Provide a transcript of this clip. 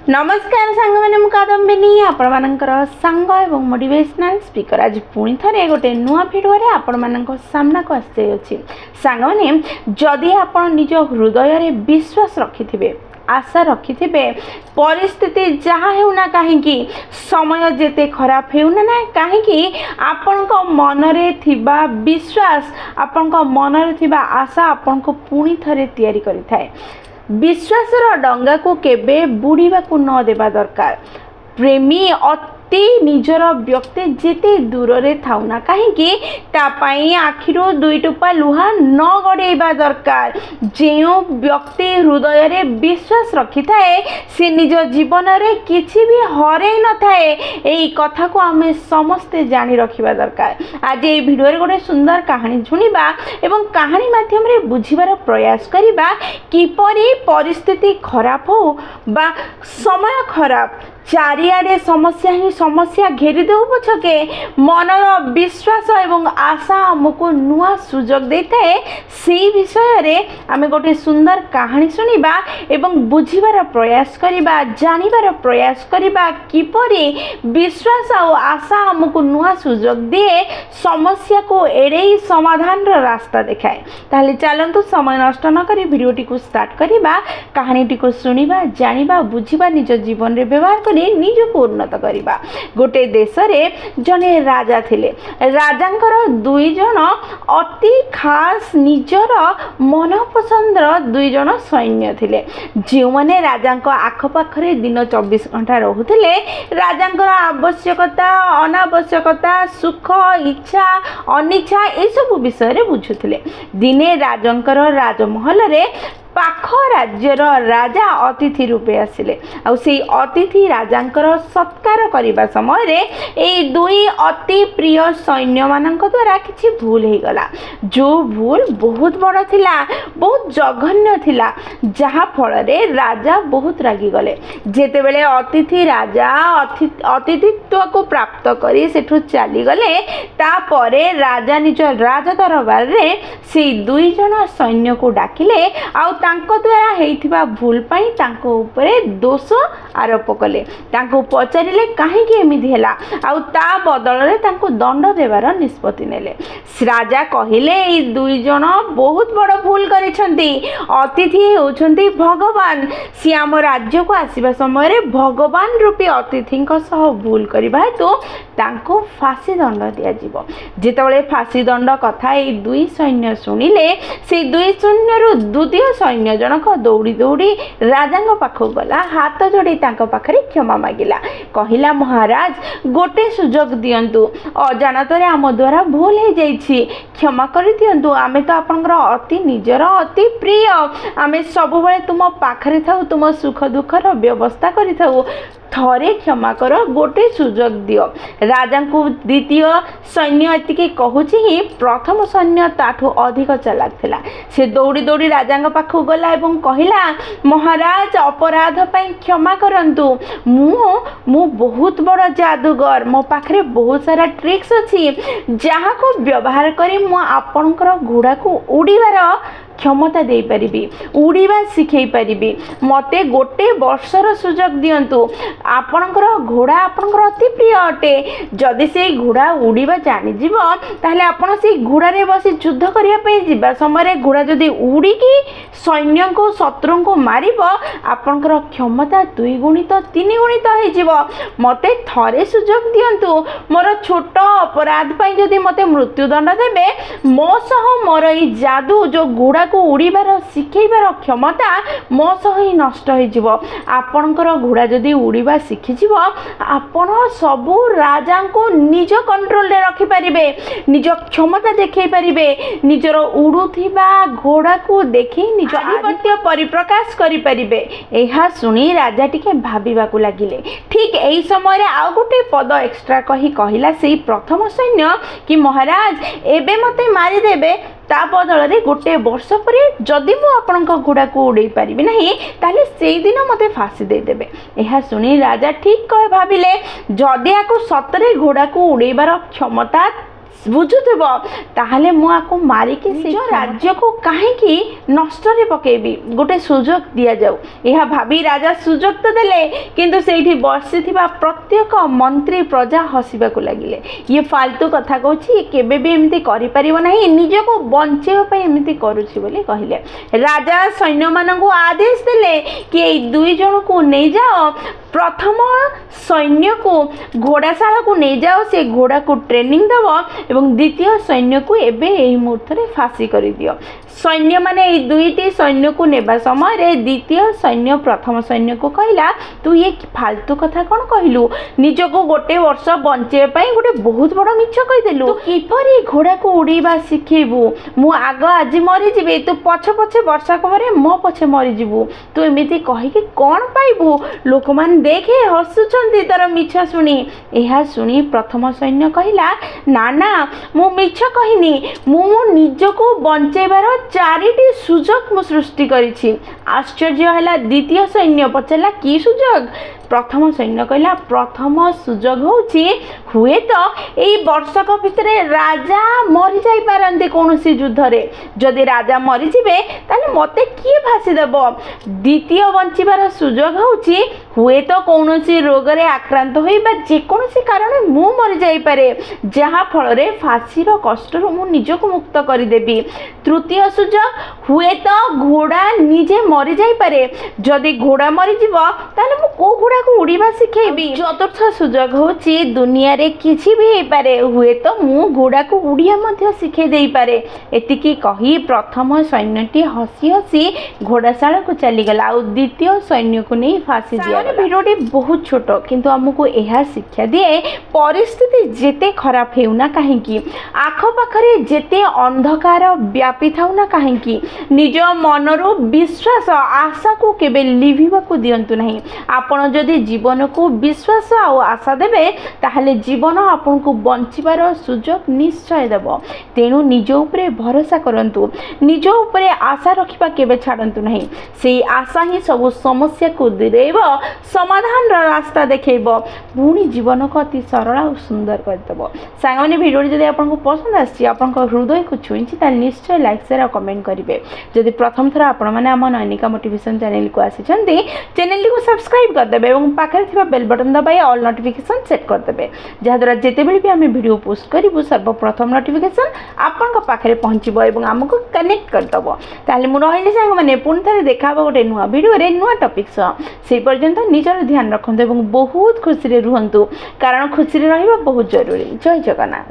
नमस्कार सांग मैंने मु कादम्बिनी आपण मानकर सांग एवं मोटिवेशनल स्पीकर आज पुणी थे गोटे नुआ भिडियो आपण मान सामना को आसते अच्छी सांग मैंने जदि आपण निज हृदय रे विश्वास रखिथिबे आशा रखिथिबे परिस्थिति जहाँ होना कहीं समय जेते खराब होना ना कहीं आपण मनरे थिबा विश्वास आपण मनरे थिबा आशा आपण को पुणी थरे तैयारी करि थाए। विश्वासर डंगा को केबे बुड़ीबा को न देबा दरकार। प्रेमी अति निजर व्यक्ति जेते दूर रे थाउना कहीं तापाई आखिरो दुई टोपा लुहा न गड़ेबा दरकार। जो व्यक्ति हृदय रे विश्वास रखि थाए से निज जीवन रे किछि भी हरै न थाए। एई कथा को आमे समस्ते जानि रखिबा दरकार। आज ए भिडियो रे गोटे सुंदर कहानी सुनिबा एवं कहानी माध्यम रे बुझिबार प्रयास करिबा किपरि परिस्थिति खराब हो बा समय खराब चारिआडे समस्या ही समस्या घेरी देउ पछके मनर विश्वास एवं आशा हमको नुआ सुजोग देते से विषय रे आमे गोटे सुंदर कहानी सुनिबा एवं बुझिबार प्रयास करिबा जानिबार प्रयास करिबा किपरि विश्वास और आशा हमको नुआ सुजोग दिए समस्या को एड़े समाधान रा रास्ता देखाए। ताहले चलंतु समय नष्ट न करी भिडियोटी को स्टार्ट करिबा कहानीटी को सुनिबा जानिबा बुझिबा निज जीवन रे व्यवहार निज को उन्नत करवा। गोटे देश रे जने राजा थिले। राजांकर दुई जन अति खास निजर मनपसंद दुई जन सैन्य थिले जो माने राजांक आखपाखरे दिन 24 घंटा रहुथिले। राजांकर आवश्यकता अनावश्यकता सुख इच्छा अनिच्छा ए सब विषय रे बुझुथिले। दिने राजांकर राजमहल रे पाख राज्यर राजा अतिथि रूपे आसिले आ से अतिथि राजांकर सत्कार करिबा समय रे ए दुई अति प्रिय सैन्य मानक द्वारा किछि भूल हो गला। जो भूल बहुत बड़ थिला बहुत जघन्य थिला जहा फल रे राजा बहुत रागी गले। जेते बेले अतिथि राजा अतिथित्व को प्राप्त करी सेठु चली गले ता परे राजा निज राज दरबार रे से दुई जन सैन्य को डाकिले आ तांको द्वारा हेइथिबा भूल पाई तांको ऊपरे दोष आरोप कले। तांको पचारिले काहेकि एमिति हैला आ ता बदल रे तांको दंड देवार निष्पत्ति नेले। राजा कहिले ए दुई जन बहुत बड़ भूल करिसंती। अतिथि होउछंती भगवान। सी आम राज्य को आसीबा समय रे भगवान रूपी अतिथिंक सह भूल करिबा हेतु तांको फांसी दंड दिया जिवो। जेतेबेले फांसी दंड कथा ए दुई सैन्य सुनिले से दुई सैन्य रु द्वितीय सैन्य जनक दौड़ी दौड़ी राजांग पाखु गला हाथ जोड़ी तांको पाखरे क्षमा मागिला। कहिला महाराज गोटे सुजोग दियंतु अजानतरे आम द्वारा भूल हो जाइछि क्षमा कर दियंतु। आमे तो आपनकर अति निजर अति प्रिय आमे सब बेले तुम पाखरे थाउ तुम सुख दुखर व्यवस्था करि थाउ थरे क्षमा कर गोटे सुजोग दियो। राजा को द्वितीय सैन्य एतिके कहूछि ही प्रथम सैन्य ताठू अधिक चालाक थिला। से दौड़ी दौड़ी राजांग पाखु गला एवं कहिला महाराज अपराध पई क्षमा करंतु मु बहुत बड़ जादूगर मो पाखरे बहुत सारा ट्रिक्स अछि जहा को व्यवहार करी मु आपनकर घोड़ा को उड़ीबार क्षमता दे पारिबी उड़ीबा शिखई पारिबी। मते गोटे वर्षर सुजोग दियंतु। आपनकर घोड़ा आपनकर अति प्रिय अटे। जदि से घोड़ा उड़ीबा जानि जीव ताहले आपण से घोड़ा रे बसी युद्ध करिया पे जीवा समय घोड़ा जदि उड़ी की सैन्य को शत्रु को मारिबो आपनकर क्षमता 2 गुणित 3 गुणित हो जीवो। मते थरे सुजोग दियंतु। मोर छोट अपराध पई जदि मते मृत्यु दंड देबे मो सह मोर ई जादू जो घोड़ा को उड़ीबार शिखेबार क्षमता मो सह ही नष्ट हो जीवो। आपनकर घोड़ा जदि उड़ीबा शिखि जीवो आपण सबु राजा को निज कंट्रोल रे रखि परिबे निज क्षमता देखै परिबे निजर उड़ुथिबा घोड़ा को देखि निज आधिपत्य परिप्रकाश करि परिबे। एहा सुनी राजा टिके भाबिबा को लागिले। ठीक एई समय रे आ गोटे पद एक्स्ट्रा कहिला सेई प्रथम सैन्य कि महाराज एबे मते मारि देबे ता बदल रे गोटे वर्ष पर जदि मु आपनक घोड़ा को उड़े पारिबि नाही ताले सेई दिन मते फांसी दे देबे। एहा सुनी राजा ठीक कहे भाबिले जदि आको सतरे घोड़ा को उड़ेबार क्षमता ବୁଝୁଥିବ ତାହେଲେ ମୁଁ ଆକୁ ମାରିକି ନିଜ ରାଜ୍ୟକୁ କାହିଁକି ନଷ୍ଟରେ ପକେଇବି, ଗୋଟେ ସୁଯୋଗ ଦିଆଯାଉ। ଏହା ଭାବି ରାଜା ସୁଯୋଗ ତ ଦେଲେ, କିନ୍ତୁ ସେଇଠି ବସିଥିବା ପ୍ରତ୍ୟେକ ମନ୍ତ୍ରୀ ପ୍ରଜା ହସିବାକୁ ଲାଗିଲେ। ଇଏ ଫାଲତୁ କଥା କହୁଛି, କେବେ ବି ଏମିତି କରିପାରିବ ନାହିଁ, ନିଜକୁ ବଞ୍ଚାଇବା ପାଇଁ ଏମିତି କରୁଛି ବୋଲି କହିଲେ। ରାଜା ସୈନ୍ୟମାନଙ୍କୁ ଆଦେଶ ଦେଲେ କି ଏଇ 2 ଜଣଙ୍କୁ ନେଇଯାଅ, ପ୍ରଥମ ସୈନ୍ୟକୁ ଘୋଡ଼ାଶାଳାକୁ ନେଇଯାଅ, ସେ ଘୋଡ଼ାକୁ ଟ୍ରେନିଂ ଦେବ ଏବଂ ଦ୍ୱିତୀୟ ସୈନ୍ୟକୁ ଏବେ ଏହି ମୁହୂର୍ତ୍ତରେ ଫାଶୀ କରିଦିଅ। ସୈନ୍ୟମାନେ ଏଇ 2ଟି ସୈନ୍ୟକୁ ନେବା ସମୟରେ ଦ୍ୱିତୀୟ ସୈନ୍ୟ ପ୍ରଥମ ସୈନ୍ୟକୁ କହିଲା, ତୁ ଇଏ ଫାଲତୁ କଥା କ'ଣ କହିଲୁ? ନିଜକୁ 1 ବର୍ଷ ବଞ୍ଚାଇବା ପାଇଁ ଗୋଟେ ବହୁତ ବଡ଼ ମିଛ କହିଦେଲୁ। ତୁ କିପରି ଘୋଡ଼ାକୁ ଉଡ଼ିବା ଶିଖେଇବୁ? ମୁଁ ଆଗ ଆଜି ମରିଯିବି, ତୁ ପଛେ ବର୍ଷକ ପରେ ମୋ ପଛେ ମରିଯିବୁ। ତୁ ଏମିତି କହିକି କ'ଣ ପାଇବୁ? ଲୋକମାନେ ଦେଖେ ହସୁଛନ୍ତି ତୋର ମିଛ ଶୁଣି। ଏହା ଶୁଣି ପ୍ରଥମ ସୈନ୍ୟ କହିଲା, ନା ନା, ମୁଁ ମିଛ କହିନି, ମୁଁ ନିଜକୁ ବଞ୍ଚାଇବାର 4ଟି ସୁଯୋଗ ମୁଁ ସୃଷ୍ଟି କରିଛି। ଆଶ୍ଚର୍ଯ୍ୟ ହେଲା ଦ୍ୱିତୀୟ ସୈନ୍ୟ ପଚାରିଲା, କି ସୁଯୋଗ? ପ୍ରଥମ ସୈନ୍ୟ କହିଲା, ପ୍ରଥମ ସୁଯୋଗ ହେଉଛି ହୁଏତ ଏଇ ବର୍ଷକ ଭିତରେ ରାଜା ମରିଯାଇପାରନ୍ତି କୌଣସି ଯୁଦ୍ଧରେ। ଯଦି ରାଜା ମରିଯିବେ ତାହେଲେ ମୋତେ କିଏ ଫାଶୀ ଦେବ? ଦ୍ୱିତୀୟ ବଞ୍ଚିବାର ସୁଯୋଗ ହେଉଛି ହୁଏତ କୌଣସି ରୋଗରେ ଆକ୍ରାନ୍ତ ହୋଇ ବା ଯେକୌଣସି କାରଣରେ ମୁଁ ମରିଯାଇପାରେ, ଯାହାଫଳରେ ଫାଶୀର କଷ୍ଟରୁ ମୁଁ ନିଜକୁ ମୁକ୍ତ କରିଦେବି। ତୃତୀୟ ସୁଯୋଗ ହୁଏତ ଘୋଡ଼ା ନିଜେ ମରିଯାଇପାରେ, ଯଦି ଘୋଡ଼ା ମରିଯିବ ତାହେଲେ ମୁଁ କେଉଁ ଘୋଡ଼ାକୁ ଉଡ଼ିବା ଶିଖେଇବି। ଚତୁର୍ଥ ସୁଯୋଗ ହେଉଛି ଦୁନିଆରେ କିଛି ବି ହେଇପାରେ, ହୁଏତ ମୁଁ ଘୋଡ଼ାକୁ ଉଡ଼ିବା ମଧ୍ୟ ଶିଖେଇ ଦେଇପାରେ। ଏତିକି କହି ପ୍ରଥମ ସୈନ୍ୟଟି ହସି ହସି ଘୋଡ଼ାଶାଳାକୁ ଚାଲିଗଲା ଆଉ ଦ୍ୱିତୀୟ ସୈନ୍ୟକୁ ନେଇ ଫାଶୀ ଦିଆଗଲା। ଭିଡ଼ିଓଟି ବହୁତ ଛୋଟ, କିନ୍ତୁ ଆମକୁ ଏହା ଶିକ୍ଷା ଦିଏ, ପରିସ୍ଥିତି ଯେତେ ଖରାପ ହେଉନା କାହିଁକି, ଆଖପାଖରେ ଯେତେ ଅନ୍ଧକାର ବ୍ୟାପିଥାଉ ନା କାହିଁକି, ନିଜ ମନରୁ ବିଶ୍ୱାସ ଆଶାକୁ କେବେ ଲିଭିବାକୁ ଦିଅନ୍ତୁ ନାହିଁ। ଆପଣ ଯଦି ଜୀବନକୁ ବିଶ୍ୱାସ ଆଉ ଆଶା ଦେବେ ତାହେଲେ ଜୀବନ ଆପଣଙ୍କୁ ବଞ୍ଚିବାର ସୁଯୋଗ ନିଶ୍ଚୟ ଦେବ। ତେଣୁ ନିଜ ଉପରେ ଭରସା କରନ୍ତୁ, ନିଜ ଉପରେ ଆଶା ରଖିବା କେବେ ଛାଡ଼ନ୍ତୁ ନାହିଁ। ସେଇ ଆଶା ହିଁ ସବୁ ସମସ୍ୟାକୁ ଦୂରେଇବ, ସମାଧାନର ରାସ୍ତା ଦେଖେଇବ, ପୁଣି ଜୀବନକୁ ଅତି ସରଳ ଆଉ ସୁନ୍ଦର କରିଦେବ। ସାଙ୍ଗମାନେ, ଭିଡ଼ିଓଟି ଯଦି ଆପଣଙ୍କୁ ପସନ୍ଦ ଆସିଛି, ଆପଣଙ୍କ ହୃଦୟକୁ ଛୁଇଁଛି, ତାହେଲେ ନିଶ୍ଚୟ ଲାଇକ୍ ସେୟାର ଆଉ କମେଣ୍ଟ କରିବେ। ଯଦି ପ୍ରଥମ ଥର ଆପଣମାନେ ଆମ ନୈନିକା ମୋଟିଭେସନ୍ ଚ୍ୟାନେଲକୁ ଆସିଛନ୍ତି, ଚ୍ୟାନେଲଟିକୁ ସବସ୍କ୍ରାଇବ୍ କରିଦେବେ ଏବଂ ପାଖରେ ଥିବା ବେଲ୍ ବଟନ୍ ଦବାଇ ଅଲ୍ ନୋଟିଫିକେସନ୍ ସେଟ୍ କରିଦେବେ, ଯାହାଦ୍ୱାରା ଯେତେବେଳେ ବି ଆମେ ଭିଡ଼ିଓ ପୋଷ୍ଟ କରିବୁ ସର୍ବପ୍ରଥମ ନୋଟିଫିକେସନ୍ ଆପଣଙ୍କ ପାଖରେ ପହଞ୍ଚିବ ଏବଂ ଆମକୁ କନେକ୍ଟ କରିଦେବ। ତାହେଲେ ମୁଁ ରହିଲି ସାଙ୍ଗମାନେ, ପୁଣି ଥରେ ଦେଖା ହେବ ଗୋଟେ ନୂଆ ଭିଡ଼ିଓରେ ନୂଆ ଟପିକ୍ ସହ। ସେହି ପର୍ଯ୍ୟନ୍ତ ନିଜର ଧ୍ୟାନ ରଖନ୍ତୁ ଏବଂ ବହୁତ ଖୁସିରେ ରୁହନ୍ତୁ, କାରଣ ଖୁସିରେ ରହିବା ବହୁତ ଜରୁରୀ। ଜୟ ଜଗନ୍ନାଥ।